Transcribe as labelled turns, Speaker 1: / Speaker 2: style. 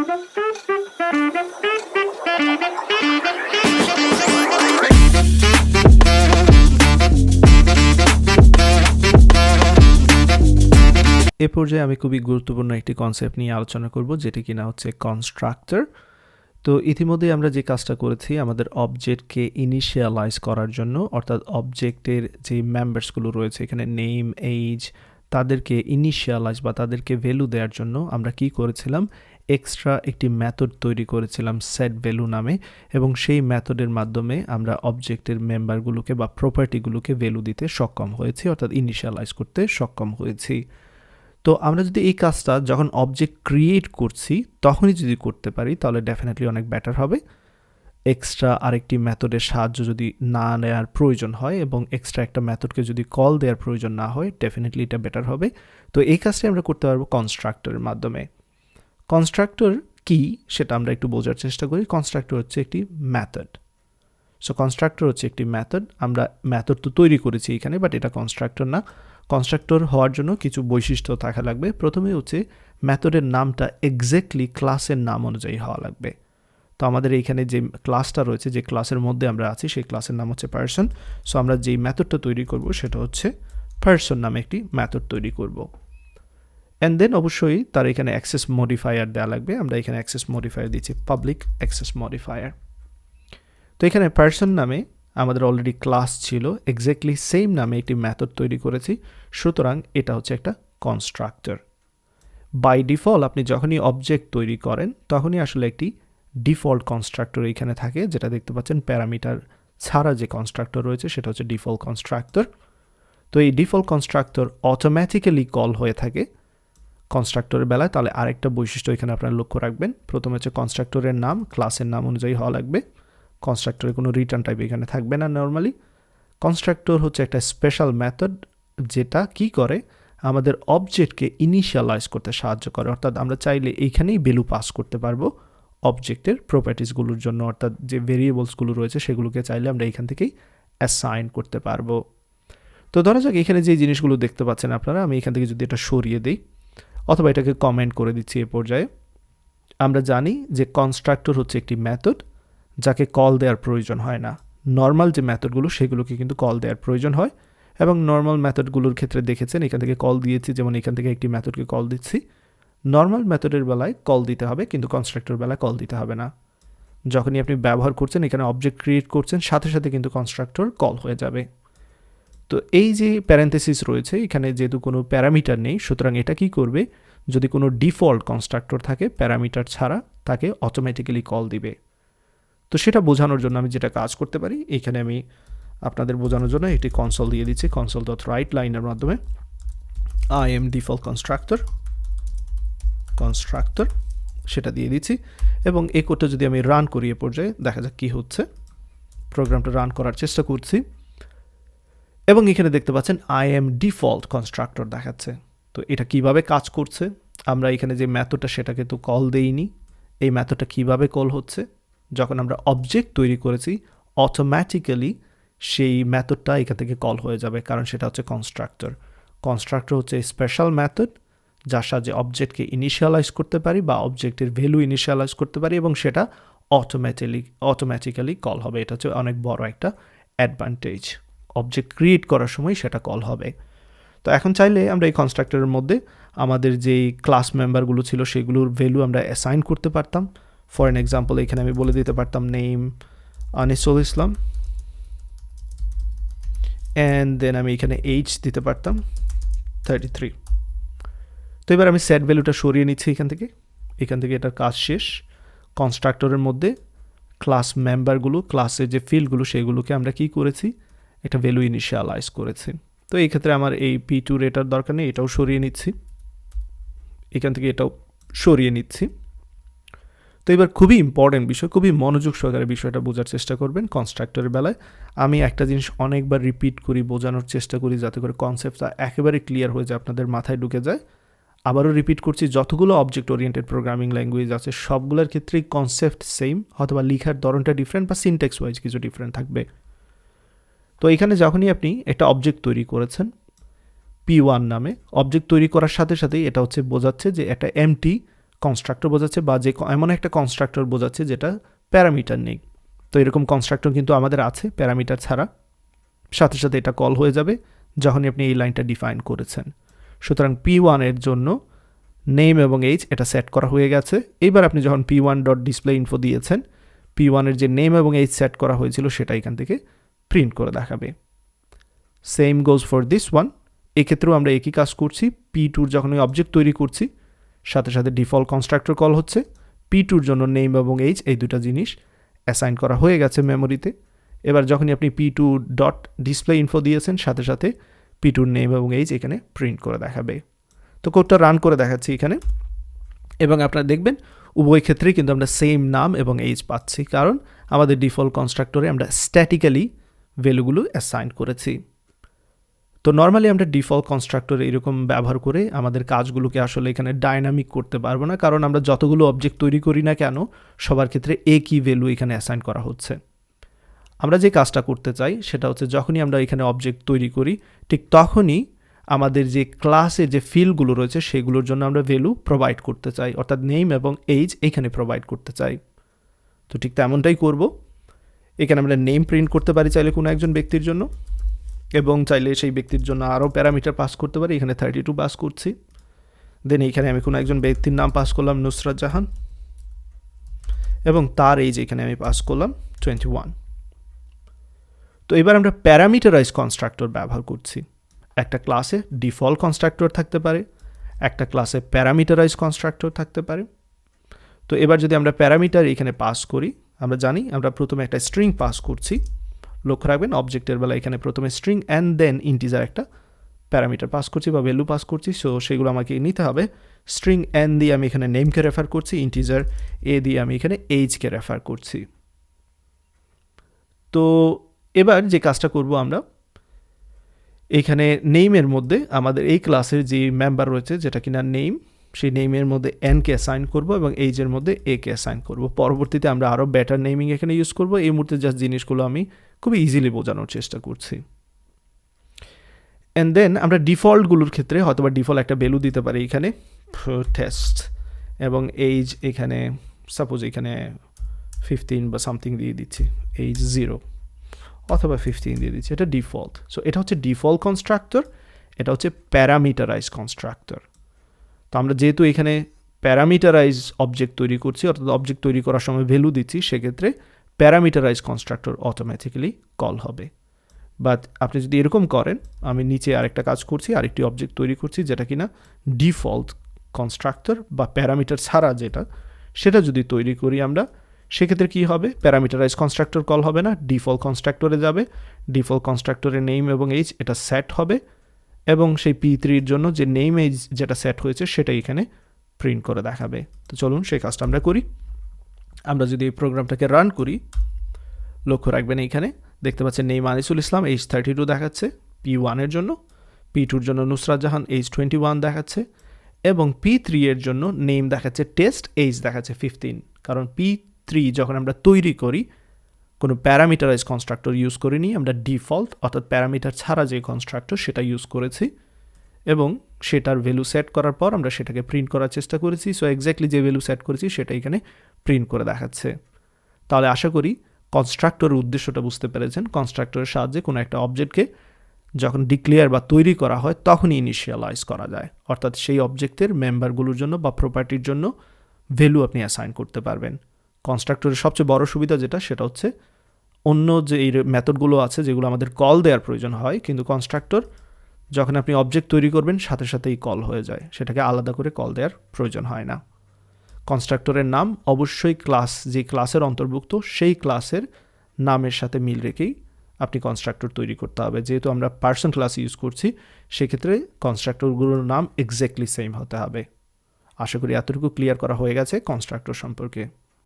Speaker 1: এ পর্যায়ে আমি খুবই গুরুত্বপূর্ণ একটি কনসেপ্ট নিয়ে আলোচনা করব, যেটি কিনা হচ্ছে কনস্ট্রাক্টর। তো ইতিমধ্যে আমরা যে কাজটা করেছি, আমাদের অবজেক্টকে ইনিশিয়ালাইজ করার জন্য, অর্থাৎ অবজেক্টের যে মেম্বার্সগুলো রয়েছে এখানে নেম, এজ, তাদেরকে ইনিশিয়ালাইজ বা তাদেরকে ভ্যালু দেওয়ার জন্য আমরা কি করেছিলাম, এক্সট্রা একটি মেথড তৈরি করেছিলাম সেট ভ্যালু নামে, এবং সেই মেথডের মাধ্যমে আমরা অবজেক্টের মেম্বারগুলোকে বা প্রপার্টিগুলোকে ভ্যালু দিতে সক্ষম হয়েছি, অর্থাৎ ইনিশিয়ালাইজ করতে সক্ষম হয়েছি। তো আমরা যদি এই কাজটা যখন অবজেক্ট ক্রিয়েট করছি তখনই যদি করতে পারি তাহলে ডেফিনেটলি অনেক বেটার হবে। এক্সট্রা আরেকটি মেথডের সাহায্য যদি না নেওয়ার প্রয়োজন হয় এবং এক্সট্রা একটা মেথডকে যদি কল দেওয়ার প্রয়োজন না হয়, ডেফিনেটলি এটা বেটার হবে। তো এই কাজটি আমরা করতে পারবো কনস্ট্রাক্টরের মাধ্যমে। কনস্ট্রাক্টর কি সেটা আমরা একটু বোঝার চেষ্টা করি। কনস্ট্রাক্টর হচ্ছে একটি মেথড। সো কনস্ট্রাক্টর হচ্ছে একটি মেথড। আমরা মেথড তো তৈরি করেছি এখানে, বাট এটা কনস্ট্রাক্টর না। কনস্ট্রাক্টর হওয়ার জন্য কিছু বৈশিষ্ট্য থাকা লাগবে। প্রথমে হচ্ছে মেথডের নামটা এক্স্যাক্টলি ক্লাসের নাম অনুযায়ী হওয়া লাগবে। তো আমাদের এইখানে যে ক্লাসটা রয়েছে, যে ক্লাসের মধ্যে আমরা আছি, সেই ক্লাসের নাম হচ্ছে পারসন। সো আমরা যেই মেথডটা তৈরি করব সেটা হচ্ছে পারসন নামে একটি মেথড তৈরি করব। অ্যান্ড দেন অবশ্যই তার এখানে অ্যাক্সেস মডিফায়ার দেওয়া লাগবে। আমরা এখানে অ্যাক্সেস মডিফায়ার দিচ্ছি পাবলিক অ্যাক্সেস মডিফায়ার। তো এখানে পারসন নামে আমাদের অলরেডি ক্লাস ছিল, এক্স্যাক্টলি সেম নামে একটি মেথড তৈরি করেছি, সুতরাং এটা হচ্ছে একটা কনস্ট্রাক্টর। বাই ডিফল্ট আপনি যখনই অবজেক্ট তৈরি করেন তখনই আসলে একটি ডিফল্ট কনস্ট্রাক্টর এখানে থাকে, যেটা দেখতে পাচ্ছেন প্যারামিটার ছাড়া যে কনস্ট্রাক্টর রয়েছে সেটা হচ্ছে ডিফল্ট কনস্ট্রাক্টর। তো এই ডিফল্ট কনস্ট্রাক্টর অটোমেটিক্যালি কল হয়ে থাকে কনস্ট্রাক্টরের বেলায়। তাহলে আরেকটা বৈশিষ্ট্য এখানে আপনারা লক্ষ্য রাখবেন। প্রথমে হচ্ছে কনস্ট্রাক্টরের নাম ক্লাসের নাম অনুযায়ী হওয়া লাগবে। কনস্ট্রাক্টরে কোনো রিটার্ন টাইপ এখানে থাকবে না নর্মালি। কনস্ট্রাক্টর হচ্ছে একটা স্পেশাল মেথড, যেটা কি করে আমাদের অবজেক্টকে ইনিশিয়ালাইজ করতে সাহায্য করে। অর্থাৎ আমরা চাইলে এইখানেই ভ্যালু পাস করতে পারবো অবজেক্টের প্রপার্টিসগুলোর জন্য, অর্থাৎ যে ভেরিয়েবলসগুলো রয়েছে সেগুলোকে চাইলে আমরা এখান থেকেই অ্যাসাইন করতে পারবো। তো ধরা যাক এখানে যে জিনিসগুলো দেখতে পাচ্ছেন আপনারা, আমি এখান থেকে যদি এটা সরিয়ে দিই অথবা এটাকে কমেন্ট করে দিচ্ছি এ পর্যায়ে, আমরা জানি যে কনস্ট্রাক্টর হচ্ছে একটি মেথড যাকে কল দেওয়ার প্রয়োজন হয় না। নর্মাল যে মেথডগুলো সেগুলোকে কিন্তু কল দেওয়ার প্রয়োজন হয়, এবং নর্মাল মেথডগুলোর ক্ষেত্রে দেখেছেন এখান থেকে কল দিয়েছি, যেমন এখান থেকে একটি মেথডকে কল দিচ্ছি। নর্মাল মেথডের বেলায় কল দিতে হবে, কিন্তু কনস্ট্রাক্টর বেলায় কল দিতে হবে না। যখনই আপনি ব্যবহার করছেন, এখানে অবজেক্ট ক্রিয়েট করছেন, সাথে সাথে কিন্তু কনস্ট্রাক্টর কল হয়ে যাবে। তো এই যে প্যারেন্থেসিস রয়েছে এখানে, যেহেতু কোনো প্যারামিটার নেই, সুতরাং এটা কি করবে, যদি কোনো ডিফল্ট কনস্ট্রাক্টর থাকে প্যারামিটার ছাড়া, তাকে অটোমেটিক্যালি কল দিবে। তো সেটা বোঝানোর জন্য আমি যেটা কাজ করতে পারি, এখানে আমি আপনাদের বোঝানোর জন্য একটি কনসোল দিয়ে দিচ্ছি। কনসোল ডট রাইট লাইনের মাধ্যমে আই এম ডিফল্ট কনস্ট্রাক্টর সেটা দিয়ে দিচ্ছি, এবং এই কোডটা যদি আমি রান করি এ পর্যায়ে দেখা যাক কী হচ্ছে। প্রোগ্রামটা রান করার চেষ্টা করছি, এবং এখানে দেখতে পাচ্ছেন আই এম ডিফল্ট কনস্ট্রাক্টর দেখাচ্ছে। তো এটা কিভাবে কাজ করছে, আমরা এখানে যে মেথডটা সেটাকে তো কল দেইনি। এই মেথডটা কিভাবে কল হচ্ছে, যখন আমরা অবজেক্ট তৈরি করেছি অটোমেটিক্যালি সেই মেথডটা এখান থেকে কল হয়ে যাবে, কারণ সেটা হচ্ছে কনস্ট্রাক্টর। কনস্ট্রাক্টর হচ্ছে স্পেশাল মেথড যার সাহায্যে অবজেক্টকে ইনিশিয়ালাইজ করতে পারি বা অবজেক্টের ভ্যালু ইনিশিয়ালাইজ করতে পারি, এবং সেটা অটোমেটিক্যালি কল হবে। এটা হচ্ছে অনেক বড় একটা অ্যাডভান্টেজ। অবজেক্ট ক্রিয়েট করার সময় সেটা কল হবে। তো এখন চাইলে আমরা এই কনস্ট্রাক্টরের মধ্যে আমাদের যেই ক্লাস মেম্বারগুলো ছিল সেগুলোর ভ্যালু আমরা অ্যাসাইন করতে পারতাম। ফর অ্যান এক্সাম্পল এখানে আমি বলে দিতে পারতাম name Anisul Islam, and then আমি এখানে এইজ দিতে পারতাম 33। তো এবার আমি সেট ভ্যালুটা সরিয়ে নিচ্ছি এখান থেকে এটার কাজ শেষ। কনস্ট্রাক্টরের মধ্যে ক্লাস মেম্বারগুলো, ক্লাসের যে ফিল্ডগুলো সেগুলোকে আমরা কি করেছি, একটা ভ্যালু ইনিশিয়ালাইজ করেছি। তো এই ক্ষেত্রে আমার এই P2 এটার দরকার নেই, এটাও সরিয়ে নিচ্ছি, এখান থেকে এটাও সরিয়ে নিচ্ছি। তো এবার খুবই ইম্পর্টেন্ট বিষয়, খুবই মনোযোগ সহকারে বিষয়টা বোঝার চেষ্টা করবেন। কনস্ট্রাক্টরের বেলায় আমি একটা জিনিস অনেকবার রিপিট করি, বোঝানোর চেষ্টা করি, যাতে করে কনসেপ্টটা একেবারে ক্লিয়ার হয়ে যায়, আপনাদের মাথায় ঢুকে যায়। আবারও রিপিট করছি, যতগুলো অবজেক্ট ওরিয়েন্টেড প্রোগ্রামিং ল্যাঙ্গুয়েজ আছে সবগুলোর ক্ষেত্রেই কনসেপ্ট সেম, অথবা লেখার ধরনটা ডিফারেন্ট বা সিনট্যাক্স ওয়াইজ কিছু ডিফারেন্ট থাকবে। তো এখানে যখনই আপনি একটা অবজেক্ট তৈরি করেছেন P1 নামে, অবজেক্ট তৈরি করার সাথে সাথেই এটা হচ্ছে বোঝাচ্ছে যে একটা এমটি কনস্ট্রাক্টর বোঝাচ্ছে বা যে এমন একটা কনস্ট্রাক্টর বোঝাচ্ছে যেটা প্যারামিটার নেই। তো এরকম কনস্ট্রাক্টর কিন্তু আমাদের আছে প্যারামিটার ছাড়া, সাথে সাথে এটা কল হয়ে যাবে যখনই আপনি এই লাইনটা ডিফাইন করেছেন। সুতরাং P1 এর জন্য নেম এবং এইজ এটা সেট করা হয়ে গেছে। এবার আপনি যখন P1 ডট ডিসপ্লে ইনফো দিয়েছেন, P1 এর যে নেম এবং এইজ সেট করা হয়েছিল সেটা এখান থেকে প্রিন্ট করে দেখাবে। Same goes for this one. এক্ষেত্রেও আমরা একই কাজ করছি। P2 যখন আমি অবজেক্ট তৈরি করছি, সাথে সাথে ডিফল্ট কনস্ট্রাক্টর কল হচ্ছে। P2 জন্য নেম এবং এইজ এই দুটো জিনিস অ্যাসাইন করা হয়ে গেছে মেমোরিতে। এবার যখনই আপনি P2 ডট ডিসপ্লে ইনফো দিয়েছেন, সাথে সাথে P2 নেম এবং এইজ এখানে প্রিন্ট করে দেখাবে। তো কোডটা রান করে দেখাচ্ছি এখানে, এবং আপনারা দেখবেন উভয় ক্ষেত্রেই কিন্তু আমরা সেম নাম এবং এইজ পাচ্ছি, কারণ আমাদের ডিফল্ট কনস্ট্রাক্টরে আমরা স্ট্যাটিক্যালি ভ্যালুগুলো অ্যাসাইন করেছি। তো নর্মালি আমরা ডিফল্ট কনস্ট্রাক্টর এরকম ব্যবহার করে আমাদের কাজগুলোকে আসলে এখানে ডাইনামিক করতে পারবো না, কারণ আমরা যতগুলো অবজেক্ট তৈরি করি না কেন সবার ক্ষেত্রে একই ভ্যালু এখানে অ্যাসাইন করা হচ্ছে। আমরা যে কাজটা করতে চাই সেটা হচ্ছে যখনই আমরা এখানে অবজেক্ট তৈরি করি ঠিক তখনই আমাদের যে ক্লাসে যে ফিল্ডগুলো রয়েছে সেগুলোর জন্য আমরা ভ্যালু প্রোভাইড করতে চাই, অর্থাৎ নেম এবং এইজ এখানে প্রোভাইড করতে চাই। তো ঠিক তেমনটাই করব। এখানে আমরা নেম প্রিন্ট করতে পারি চাইলে কোনো একজন ব্যক্তির জন্য, এবং চাইলে সেই ব্যক্তির জন্য আরও প্যারামিটার পাস করতে পারি। এখানে 32 পাস করছি। দেন এইখানে আমি কোনো একজন ব্যক্তির নাম পাস করলাম নুসরাত জাহান, এবং তার এইজ এখানে আমি পাস করলাম 21। তো এবার আমরা প্যারামিটারাইজ কনস্ট্রাক্টর ব্যবহার করছি। একটা ক্লাসে ডিফল্ট কনস্ট্রাক্টর থাকতে পারে, একটা ক্লাসে প্যারামিটারাইজ কনস্ট্রাক্টর থাকতে পারে। তো এবার যদি আমরা প্যারামিটার এখানে পাস করি, আমরা জানি আমরা প্রথমে একটা স্ট্রিং পাস করছি। লক্ষ্য রাখবেন অবজেক্টের বেলা এখানে প্রথমে স্ট্রিং অ্যান্ড দেন ইন্টিজার একটা প্যারামিটার পাস করছি বা ভ্যালু পাস করছি। সো সেগুলো আমাকে নিতে হবে। স্ট্রিং এন দিয়ে আমি এখানে নেমকে রেফার করছি, ইন্টিজার এ দিয়ে আমি এখানে এইজকে রেফার করছি। তো এবার যে কাজটা করব আমরা এখানে নেইমের মধ্যে আমাদের এই ক্লাসের যে মেম্বার রয়েছে যেটা কিনা নেইম, সেই নেইমের মধ্যে এনকে অ্যাসাইন করব এবং এইজের মধ্যে একে অ্যাসাইন করব। পরবর্তীতে আমরা আরও বেটার নেমিং এখানে ইউজ করব। এই মুহূর্তে জাস্ট জিনিসগুলো আমি খুবই ইজিলি বোঝানোর চেষ্টা করছি। অ্যান্ড দেন আমরা ডিফল্টগুলোর ক্ষেত্রে হয়তো বা ডিফল্ট একটা ভ্যালু দিতে পারি এখানে টেস্ট, এবং এইজ এখানে সাপোজ এখানে 15 বা সামথিং দিয়ে দিচ্ছি, এইজ 0 অথবা 15 দিয়ে দিচ্ছি, এটা ডিফল্ট। সো এটা হচ্ছে ডিফল্ট কনস্ট্রাক্টর, এটা হচ্ছে প্যারামিটারাইজ কনস্ট্রাক্টর। তো আমরা যেহেতু এখানে প্যারামিটারাইজ অবজেক্ট তৈরি করছি, অর্থাৎ অবজেক্ট তৈরি করার সময় ভ্যালু দিচ্ছি, সেক্ষেত্রে প্যারামিটারাইজ কনস্ট্রাক্টর অটোমেটিক্যালি কল হবে। বাট আপনি যদি এরকম করেন, আমি নিচে আরেকটা কাজ করছি, আরেকটি অবজেক্ট তৈরি করছি যেটা কিনা ডিফল্ট কনস্ট্রাক্টর বা প্যারামিটার ছাড়া যেটা, সেটা যদি তৈরি করি আমরা, সেক্ষেত্রে কী হবে, প্যারামিটারাইজ কনস্ট্রাক্টর কল হবে না, ডিফল্ট কনস্ট্রাক্টরে যাবে। ডিফল্ট কনস্ট্রাক্টরের নেম এবং এইজ এটা সেট হবে, এবং সেই P3 জন্য যে নেম এইজ যেটা সেট হয়েছে সেটা এখানে প্রিন্ট করে দেখাবে। তো চলুন সেই কাজটা আমরা করি। আমরা যদি এই প্রোগ্রামটাকে রান করি, লক্ষ্য রাখবেন এইখানে দেখতে পাচ্ছেন নেম আনিসুল ইসলাম, এইজ 32 দেখাচ্ছে P1 এর জন্য, P2 জন্য নুসরাত জাহান, এইজ 21 দেখাচ্ছে, এবং P3 এর জন্য নেম দেখাচ্ছে টেস্ট, এইজ দেখাচ্ছে 15। কারণ P3 যখন আমরা তৈরি করি কোনো প্যারামিটারাইজ কনস্ট্রাক্টর ইউজ করিনি, আমরা ডিফল্ট অর্থাৎ প্যারামিটার ছাড়া যে কনস্ট্রাক্টর সেটা ইউজ করেছি, এবং সেটার ভ্যালু সেট করার পর আমরা সেটাকে প্রিন্ট করার চেষ্টা করেছি। সো এক্স্যাক্টলি যে ভ্যালু সেট করেছি সেটা এখানে প্রিন্ট করে দেখাচ্ছে। তাহলে আশা করি কনস্ট্রাক্টরের উদ্দেশ্যটা বুঝতে পেরেছেন। কনস্ট্রাক্টরের সাহায্যে কোনো একটা অবজেক্টকে যখন ডিক্লেয়ার বা তৈরি করা হয় তখনই ইনিশিয়ালাইজ করা যায়, অর্থাৎ সেই অবজেক্টের মেম্বারগুলোর জন্য বা প্রপার্টির জন্য ভ্যালু আপনি অ্যাসাইন করতে পারবেন। কনস্ট্রাক্টরের সবচেয়ে বড় সুবিধা যেটা, সেটা হচ্ছে অন্য যে এই মেথডগুলো আছে যেগুলো আমাদের কল দেওয়ার প্রয়োজন হয়, কিন্তু কনস্ট্রাক্টর যখন আপনি অবজেক্ট তৈরি করবেন সাথে সাথেই কল হয়ে যায়, সেটাকে আলাদা করে কল দেওয়ার প্রয়োজন হয় না। কনস্ট্রাক্টরের নাম অবশ্যই ক্লাস, যে ক্লাসের অন্তর্ভুক্ত সেই ক্লাসের নামের সাথে মিল রেখেই আপনি কনস্ট্রাক্টর তৈরি করতে হবে। যেহেতু আমরা পার্সন ক্লাস ইউজ করছি, সেক্ষেত্রে কনস্ট্রাক্টরগুলোর নাম এক্স্যাক্টলি সেম হতে হবে। আশা করি এতটুকু ক্লিয়ার করা হয়ে গেছে কনস্ট্রাক্টর সম্পর্কে।